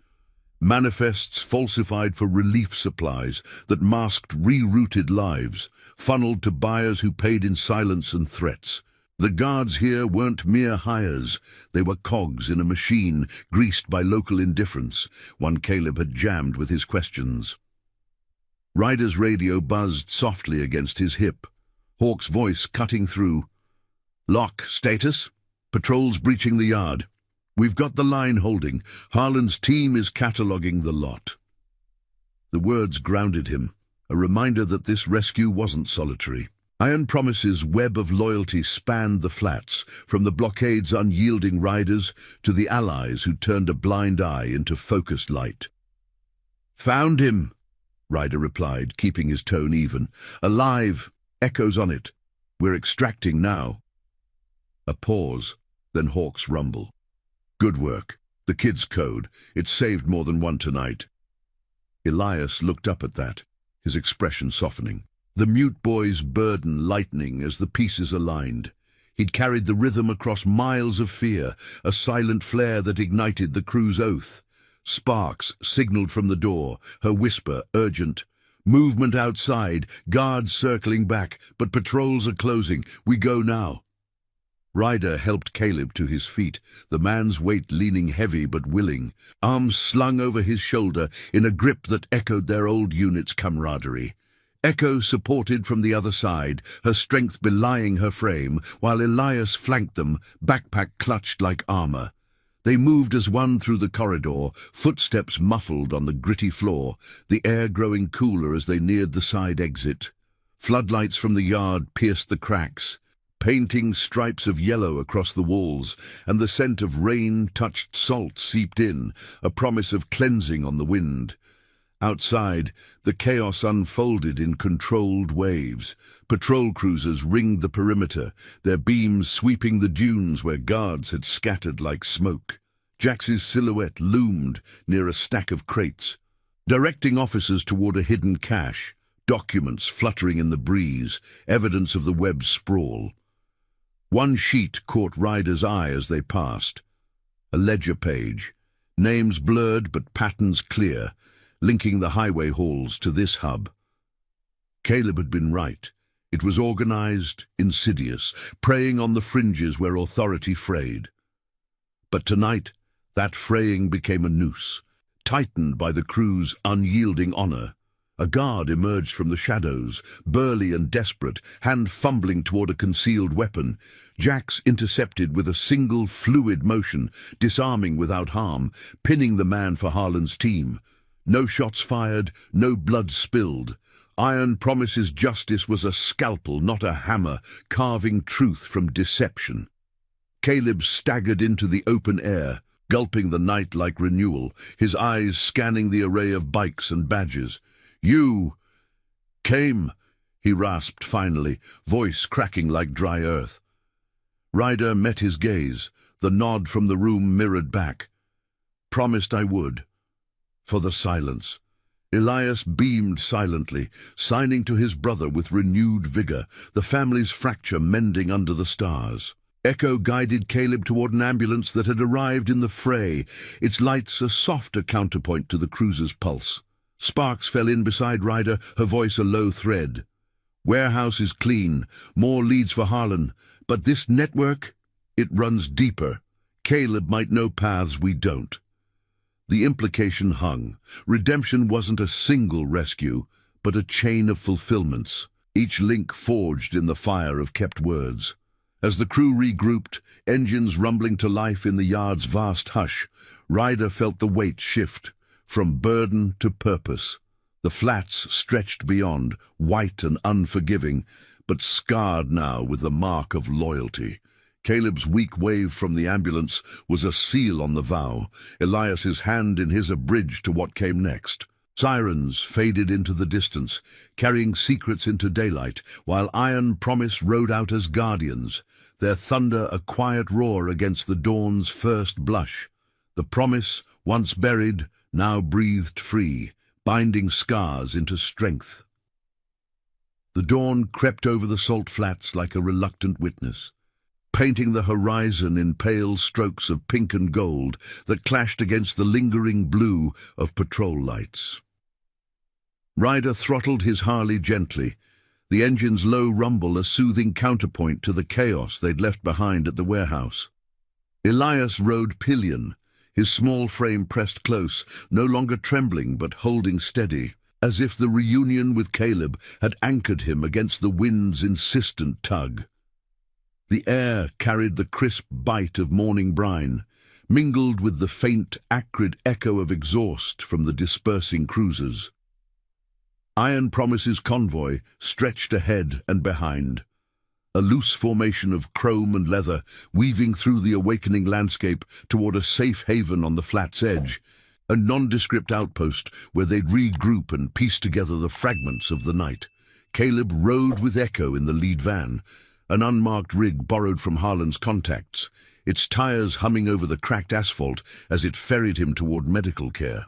[SPEAKER 1] manifests falsified for relief supplies that masked rerouted lives, funneled to buyers who paid in silence and threats. The guards here weren't mere hires, they were cogs in a machine greased by local indifference, one Caleb had jammed with his questions. Ryder's radio buzzed softly against his hip, Hawk's voice cutting through. "Lock, status? Patrols breaching the yard. We've got the line holding. Harlan's team is cataloguing the lot." The words grounded him, a reminder that this rescue wasn't solitary. Iron Promise's web of loyalty spanned the flats, from the blockade's unyielding riders to the allies who turned a blind eye into focused light. "Found him," Ryder replied, keeping his tone even. Alive! Echoes on it. We're extracting now. A pause, then Hawk's rumble. Good work. The kid's code. It saved more than one tonight. Elias looked up at that, his expression softening. The mute boy's burden lightening as the pieces aligned. He'd carried the rhythm across miles of fear, a silent flare that ignited the crew's oath. Sparks signaled from the door, her whisper urgent. Movement outside, guards circling back, but patrols are closing. We go now. Ryder helped Caleb to his feet, the man's weight leaning heavy but willing, arms slung over his shoulder in a grip that echoed their old unit's camaraderie. Echo supported from the other side, her strength belying her frame, while Elias flanked them, backpack clutched like armor. They moved as one through the corridor, footsteps muffled on the gritty floor, the air growing cooler as they neared the side exit. Floodlights from the yard pierced the cracks, painting stripes of yellow across the walls, and the scent of rain-touched salt seeped in, a promise of cleansing on the wind. Outside, the chaos unfolded in controlled waves. Patrol cruisers ringed the perimeter, their beams sweeping the dunes where guards had scattered like smoke. Jax's silhouette loomed near a stack of crates, directing officers toward a hidden cache, documents fluttering in the breeze, evidence of the web's sprawl. One sheet caught Ryder's eye as they passed. A ledger page, names blurred but patterns clear, linking the highway halls to this hub. Caleb had been right. It was organized, insidious, preying on the fringes where authority frayed. But tonight, that fraying became a noose, tightened by the crew's unyielding honor. A guard emerged from the shadows, burly and desperate, hand fumbling toward a concealed weapon. Jax intercepted with a single fluid motion, disarming without harm, pinning the man for Harlan's team. No shots fired, no blood spilled. Iron Promise's justice was a scalpel, not a hammer, carving truth from deception. Caleb staggered into the open air, gulping the night like renewal, his eyes scanning the array of bikes and badges. You came, he rasped finally, voice cracking like dry earth. Ryder met his gaze, the nod from the room mirrored back. Promised I would. For the silence. Elias beamed silently, signing to his brother with renewed vigor, the family's fracture mending under the stars. Echo guided Caleb toward an ambulance that had arrived in the fray, its lights a softer counterpoint to the cruiser's pulse. Sparks fell in beside Ryder, her voice a low thread. Warehouse is clean, more leads for Harlan, but this network, it runs deeper. Caleb might know paths we don't. The implication hung. Redemption wasn't a single rescue, but a chain of fulfillments, each link forged in the fire of kept words. As the crew regrouped, engines rumbling to life in the yard's vast hush, Ryder felt the weight shift, from burden to purpose. The flats stretched beyond, white and unforgiving, but scarred now with the mark of loyalty. Caleb's weak wave from the ambulance was a seal on the vow, Elias's hand in his a bridge to what came next. Sirens faded into the distance, carrying secrets into daylight, while Iron Promise rode out as guardians, their thunder a quiet roar against the dawn's first blush. The promise, once buried, now breathed free, binding scars into strength. The dawn crept over the salt flats like a reluctant witness, painting the horizon in pale strokes of pink and gold that clashed against the lingering blue of patrol lights. Ryder throttled his Harley gently, the engine's low rumble a soothing counterpoint to the chaos they'd left behind at the warehouse. Elias rode pillion, his small frame pressed close, no longer trembling but holding steady, as if the reunion with Caleb had anchored him against the wind's insistent tug. The air carried the crisp bite of morning brine, mingled with the faint, acrid echo of exhaust from the dispersing cruisers. Iron Promise's convoy stretched ahead and behind, a loose formation of chrome and leather weaving through the awakening landscape toward a safe haven on the flat's edge. a nondescript outpost where they'd regroup and piece together the fragments of the night. Caleb rode with Echo in the lead van, an unmarked rig borrowed from Harlan's contacts, its tires humming over the cracked asphalt as it ferried him toward medical care.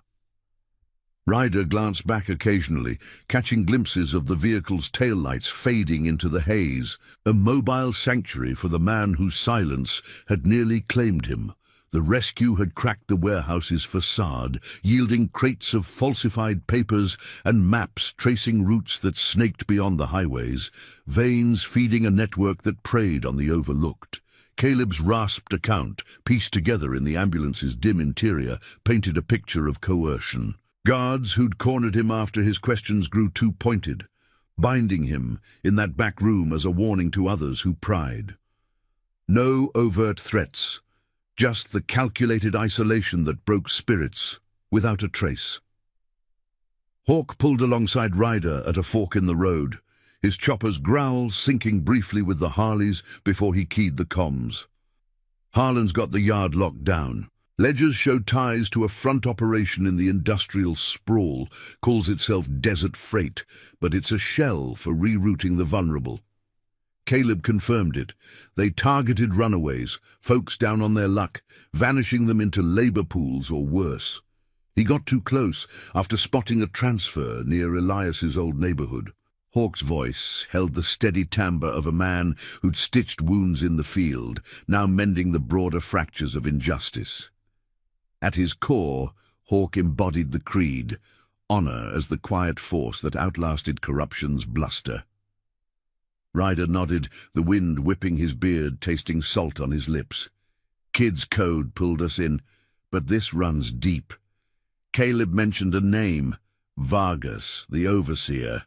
[SPEAKER 1] Ryder glanced back occasionally, catching glimpses of the vehicle's taillights fading into the haze, a mobile sanctuary for the man whose silence had nearly claimed him. The rescue had cracked the warehouse's facade, yielding crates of falsified papers and maps tracing routes that snaked beyond the highways, veins feeding a network that preyed on the overlooked. Caleb's rasped account, pieced together in the ambulance's dim interior, painted a picture of coercion. Guards who'd cornered him after his questions grew too pointed, binding him in that back room as a warning to others who pried. No overt threats, just the calculated isolation that broke spirits without a trace. Hawk pulled alongside Ryder at a fork in the road, his chopper's growl syncing briefly with the Harley's before he keyed the comms. Harlan's got the yard locked down. Ledgers show ties to a front operation in the industrial sprawl, calls itself Desert Freight, but it's a shell for rerouting the vulnerable. Caleb confirmed it. They targeted runaways, folks down on their luck, vanishing them into labor pools or worse. He got too close after spotting a transfer near Elias's old neighborhood. Hawk's voice held the steady timbre of a man who'd stitched wounds in the field, now mending the broader fractures of injustice. At his core, Hawk embodied the creed, honor as the quiet force that outlasted corruption's bluster. Ryder nodded, the wind whipping his beard, tasting salt on his lips. Kid's code pulled us in, but this runs deep. Caleb mentioned a name, Vargas, the overseer.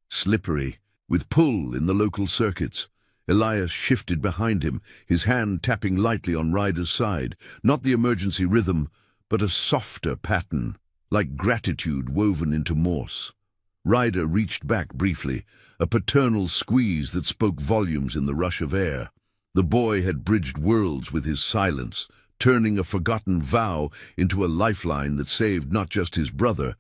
[SPEAKER 1] Slippery, with pull in the local circuits. Elias shifted behind him, his hand tapping lightly on Ryder's side, not the emergency rhythm, but a softer pattern, like gratitude woven into Morse. Ryder reached back briefly, a paternal squeeze that spoke volumes in the rush of air. The boy had bridged worlds with his silence, turning a forgotten vow into a lifeline that saved not just his brother,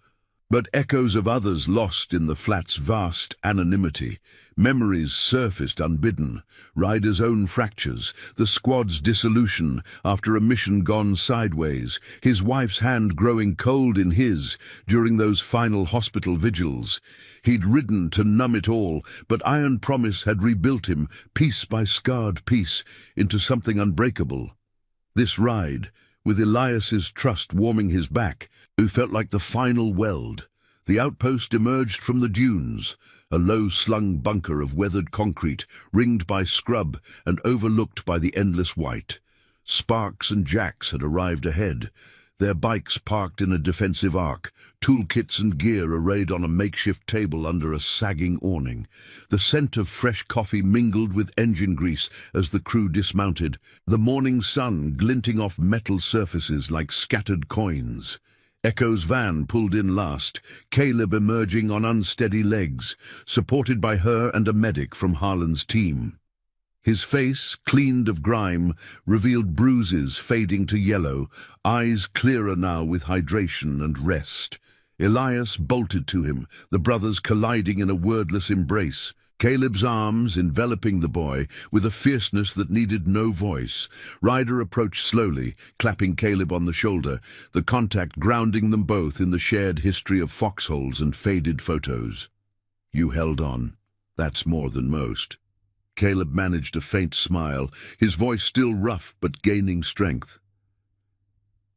[SPEAKER 1] but echoes of others lost in the flat's vast anonymity. Memories surfaced unbidden, Ryder's own fractures, the squad's dissolution after a mission gone sideways, his wife's hand growing cold in his during those final hospital vigils. He'd ridden to numb it all, but Iron Promise had rebuilt him, piece by scarred piece, into something unbreakable. This ride, with Elias's trust warming his back, who felt like the final weld. The outpost emerged from the dunes, a low-slung bunker of weathered concrete, ringed by scrub and overlooked by the endless white. Sparks and Jacks had arrived ahead, their bikes parked in a defensive arc, toolkits and gear arrayed on a makeshift table under a sagging awning. The scent of fresh coffee mingled with engine grease as the crew dismounted, the morning sun glinting off metal surfaces like scattered coins. Echo's van pulled in last, Caleb emerging on unsteady legs, supported by her and a medic from Harlan's team. His face, cleaned of grime, revealed bruises fading to yellow, eyes clearer now with hydration and rest. Elias bolted to him, the brothers colliding in a wordless embrace. Caleb's arms enveloping the boy with a fierceness that needed no voice. Ryder approached slowly, clapping Caleb on the shoulder, the contact grounding them both in the shared history of foxholes and faded photos. "You held on. That's more than most." Caleb managed a faint smile, his voice still rough but gaining strength.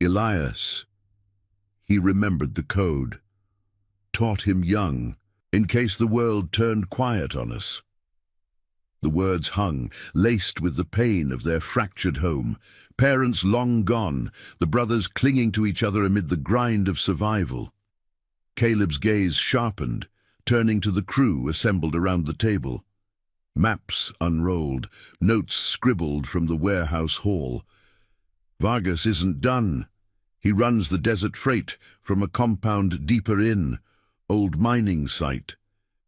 [SPEAKER 1] "Elias." He remembered the code. Taught him young, in case the world turned quiet on us. The words hung, laced with the pain of their fractured home. Parents long gone, the brothers clinging to each other amid the grind of survival. Caleb's gaze sharpened, turning to the crew assembled around the table. Maps unrolled, notes scribbled from the warehouse hall. "Vargas isn't done. He runs the Desert Freight from a compound deeper in. Old mining site.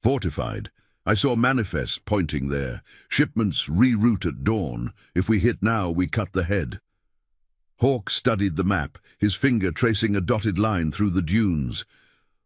[SPEAKER 1] Fortified. I saw manifests pointing there. Shipments reroute at dawn. If we hit now, we cut the head." Hawk studied the map, his finger tracing a dotted line through the dunes.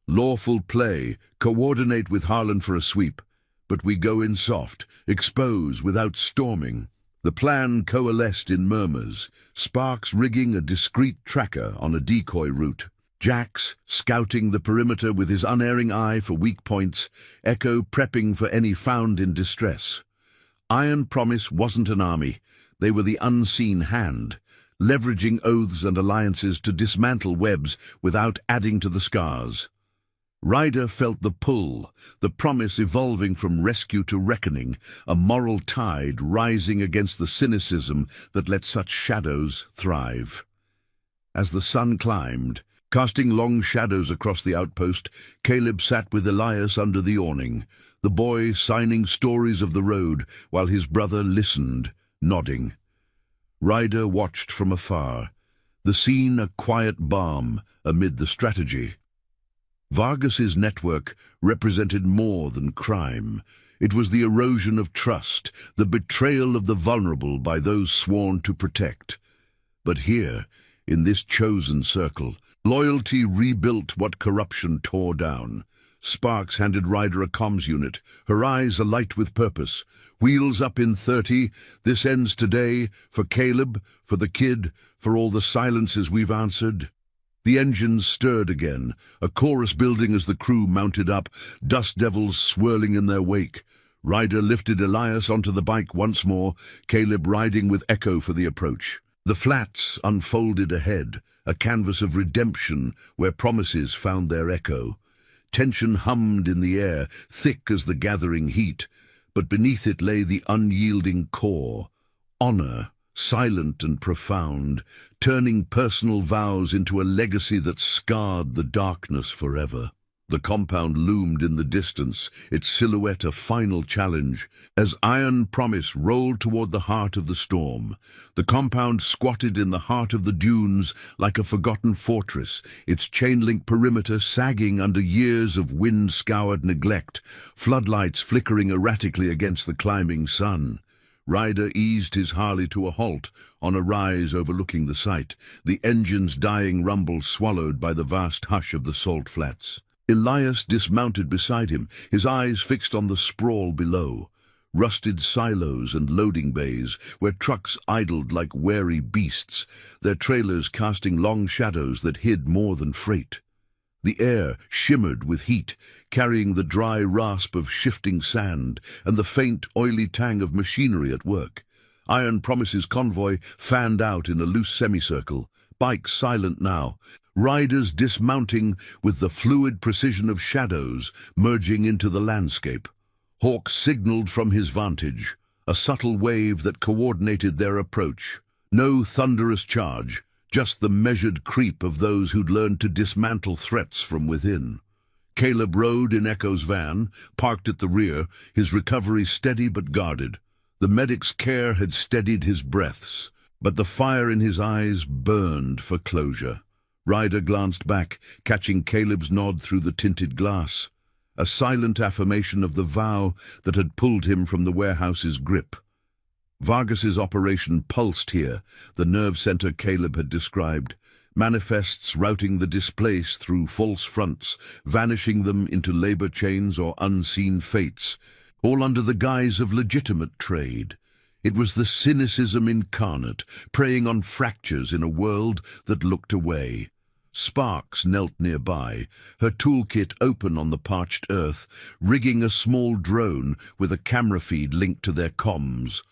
[SPEAKER 1] Lawful play, coordinate with Harlan for a sweep, but we go in soft, expose without storming. The plan coalesced in murmurs, Sparks rigging a discreet tracker on a decoy route. Jax scouting the perimeter with his unerring eye for weak points, Echo prepping for any found in distress. Iron Promise wasn't an army, they were the unseen hand, leveraging oaths and alliances to dismantle webs without adding to the scars. Ryder felt the pull, the promise evolving from rescue to reckoning, a moral tide rising against the cynicism that let such shadows thrive. As the sun climbed, casting long shadows across the outpost, Caleb sat with Elias under the awning, the boy signing stories of the road while his brother listened, nodding. Ryder watched from afar, the scene a quiet balm amid the strategy. Vargas's network represented more than crime. It was the erosion of trust, the betrayal of the vulnerable by those sworn to protect. But here, in this chosen circle, loyalty rebuilt what corruption tore down. Sparks handed Ryder a comms unit, her eyes alight with purpose. Wheels up in 30, this ends today, for Caleb, for the kid, for all the silences we've answered. The engines stirred again, a chorus building as the crew mounted up, dust devils swirling in their wake. Ryder lifted Elias onto the bike once more, Caleb riding with Echo for the approach. The flats unfolded ahead, a canvas of redemption where promises found their echo. Tension hummed in the air, thick as the gathering heat, but beneath it lay the unyielding core, honor, silent and profound, turning personal vows into a legacy that scarred the darkness forever. The compound loomed in the distance, its silhouette a final challenge. As Iron Promise rolled toward the heart of the storm, the compound squatted in the heart of the dunes like a forgotten fortress, its chain-link perimeter sagging under years of wind-scoured neglect, floodlights flickering erratically against the climbing sun. Ryder eased his Harley to a halt on a rise overlooking the site, the engine's dying rumble swallowed by the vast hush of the salt flats. Elias dismounted beside him, his eyes fixed on the sprawl below. Rusted silos and loading bays, where trucks idled like wary beasts, their trailers casting long shadows that hid more than freight. The air shimmered with heat, carrying the dry rasp of shifting sand and the faint, oily tang of machinery at work. Iron Promise's convoy fanned out in a loose semicircle, bikes silent now, riders dismounting with the fluid precision of shadows merging into the landscape. Hawk signaled from his vantage, a subtle wave that coordinated their approach. No thunderous charge, just the measured creep of those who'd learned to dismantle threats from within. Caleb rode in Echo's van, parked at the rear, his recovery steady but guarded. The medic's care had steadied his breaths, but the fire in his eyes burned for closure. Ryder glanced back, catching Caleb's nod through the tinted glass, a silent affirmation of the vow that had pulled him from the warehouse's grip. Vargas's operation pulsed here, the nerve center Caleb had described, manifests routing the displaced through false fronts, vanishing them into labor chains or unseen fates, all under the guise of legitimate trade. It was the cynicism incarnate, preying on fractures in a world that looked away. Sparks knelt nearby, her toolkit open on the parched earth, rigging a small drone with a camera feed linked to their comms.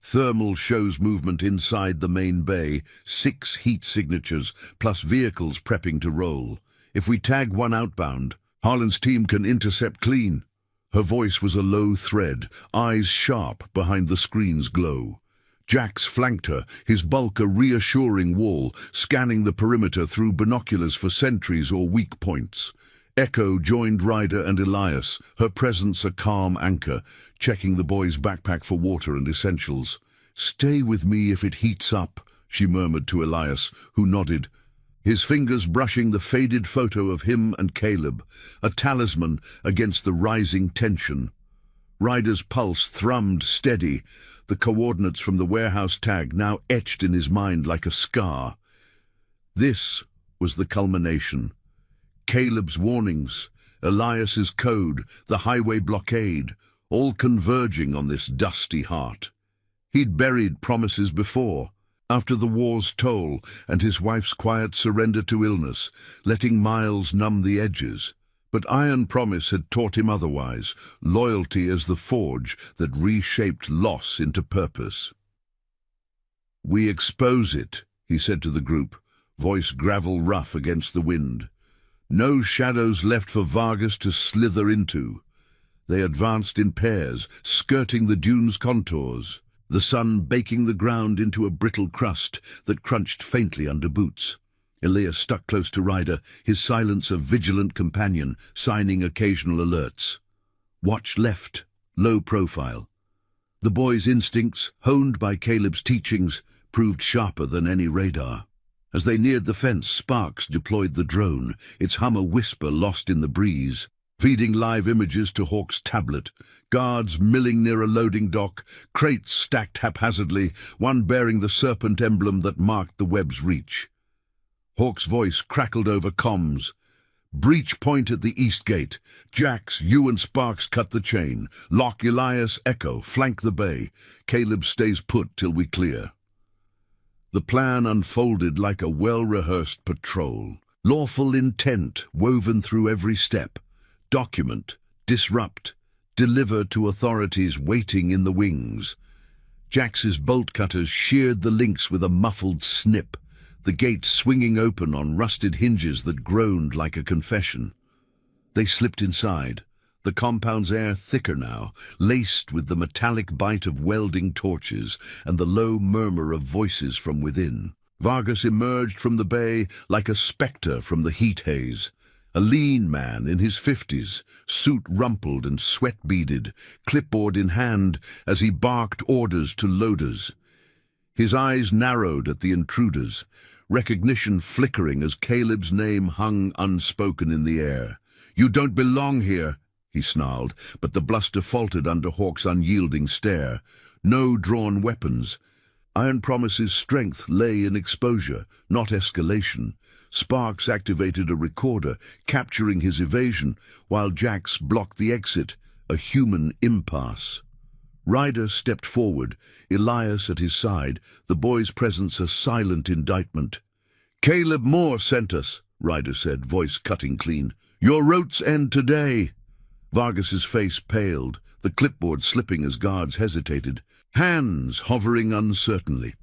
[SPEAKER 1] Thermal shows movement inside the main bay, 6 heat signatures, plus vehicles prepping to roll. If we tag one outbound, Harlan's team can intercept clean. Her voice was a low thread, eyes sharp behind the screen's glow. Jax flanked her, his bulk a reassuring wall, scanning the perimeter through binoculars for sentries or weak points. Echo joined Ryder and Elias, her presence a calm anchor, checking the boy's backpack for water and essentials. "Stay with me if it heats up," she murmured to Elias, who nodded, his fingers brushing the faded photo of him and Caleb, a talisman against the rising tension. Ryder's pulse thrummed steady, the coordinates from the warehouse tag now etched in his mind like a scar. This was the culmination. Caleb's warnings, Elias's code, the highway blockade, all converging on this dusty heart. He'd buried promises before, after the war's toll and his wife's quiet surrender to illness, letting miles numb the edges. But iron promise had taught him otherwise, loyalty as the forge that reshaped loss into purpose. "We expose it," he said to the group, voice gravel rough against the wind. No shadows left for Vargas to slither into. They advanced in pairs, skirting the dune's contours, the sun baking the ground into a brittle crust that crunched faintly under boots. Elias stuck close to Ryder, his silence a vigilant companion, signing occasional alerts. Watch left, low profile. The boy's instincts, honed by Caleb's teachings, proved sharper than any radar. As they neared the fence, Sparks deployed the drone, its hum a whisper lost in the breeze, feeding live images to Hawk's tablet. Guards milling near a loading dock, crates stacked haphazardly, one bearing the serpent emblem that marked the web's reach. Hawk's voice crackled over comms. "Breach point at the east gate. Jax, you and Sparks cut the chain. Lock Elias, Echo, flank the bay. Caleb stays put till we clear." The plan unfolded like a well-rehearsed patrol. Lawful intent woven through every step. Document, disrupt, deliver to authorities waiting in the wings. Jax's bolt cutters sheared the links with a muffled snip, the gate swinging open on rusted hinges that groaned like a confession. They slipped inside, the compound's air thicker now, laced with the metallic bite of welding torches and the low murmur of voices from within. Vargas emerged from the bay like a spectre from the heat haze. A lean man in his 50s, suit rumpled and sweat-beaded, clipboard in hand as he barked orders to loaders. His eyes narrowed at the intruders, recognition flickering as Caleb's name hung unspoken in the air. "You don't belong here," he snarled, but the bluster faltered under Hawk's unyielding stare. No drawn weapons. Iron Promise's strength lay in exposure, not escalation. Sparks activated a recorder, capturing his evasion, while Jax blocked the exit, a human impasse. Ryder stepped forward, Elias at his side, the boy's presence a silent indictment. "Caleb Moore sent us," Ryder said, voice cutting clean. "Your routes end today." Vargas's face paled, the clipboard slipping as guards hesitated, hands hovering uncertainly.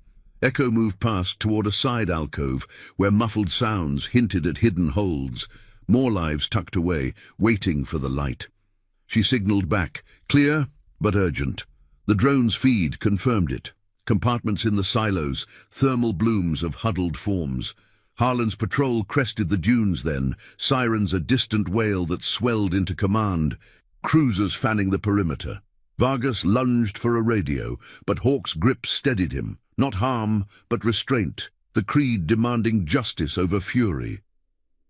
[SPEAKER 1] Echo moved past toward a side alcove where muffled sounds hinted at hidden holds, more lives tucked away, waiting for the light. She signaled back, clear but urgent. The drone's feed confirmed it. Compartments in the silos, thermal blooms of huddled forms. Harlan's patrol crested the dunes then, sirens a distant wail that swelled into command, cruisers fanning the perimeter. Vargas lunged for a radio, but Hawk's grip steadied him. Not harm, but restraint, the creed demanding justice over fury.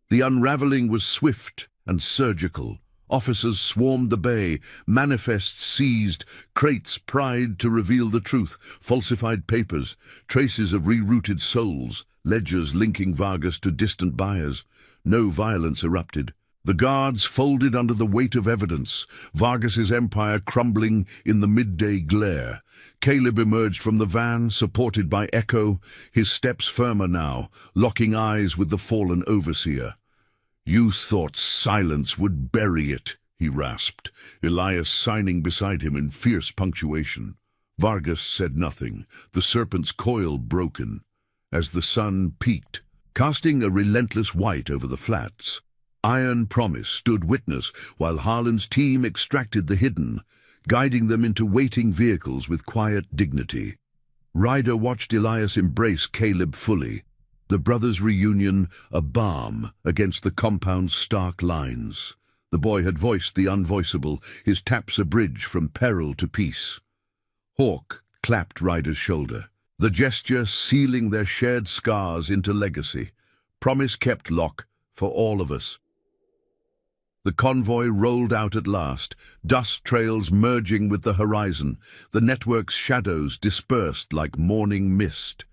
[SPEAKER 1] The unraveling was swift and surgical. Officers swarmed the bay, manifests seized, crates pried to reveal the truth, falsified papers, traces of rerouted souls, ledgers linking Vargas to distant buyers. No violence erupted. The guards folded under the weight of evidence, Vargas's empire crumbling in the midday glare. Caleb emerged from the van, supported by Echo, his steps firmer now, locking eyes with the fallen overseer. "You thought silence would bury it," he rasped, Elias signing beside him in fierce punctuation. Vargas said nothing, the serpent's coil broken. As the sun peaked, casting a relentless white over the flats, Iron Promise stood witness while Harlan's team extracted the hidden, guiding them into waiting vehicles with quiet dignity. Ryder watched Elias embrace Caleb fully, the brothers' reunion a balm against the compound's stark lines. The boy had voiced the unvoiceable, his taps a bridge from peril to peace. Hawk clapped Ryder's shoulder, the gesture sealing their shared scars into legacy. Promise kept, Lock, for all of us. The convoy rolled out at last, dust trails merging with the horizon, the network's shadows dispersed like morning mist.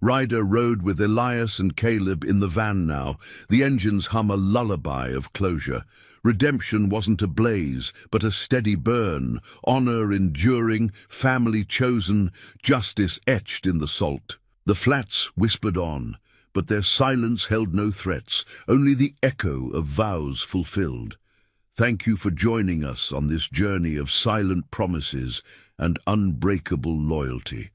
[SPEAKER 1] Ryder rode with Elias and Caleb in the van now, the engines hum a lullaby of closure. Redemption wasn't a blaze, but a steady burn, honor enduring, family chosen, justice etched in the salt. The flats whispered on, but their silence held no threats, only the echo of vows fulfilled. Thank you for joining us on this journey of silent promises and unbreakable loyalty.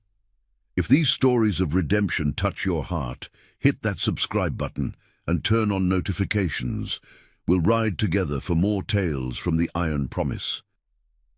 [SPEAKER 1] If these stories of redemption touch your heart, hit that subscribe button and turn on notifications. We'll ride together for more tales from the Iron Promise.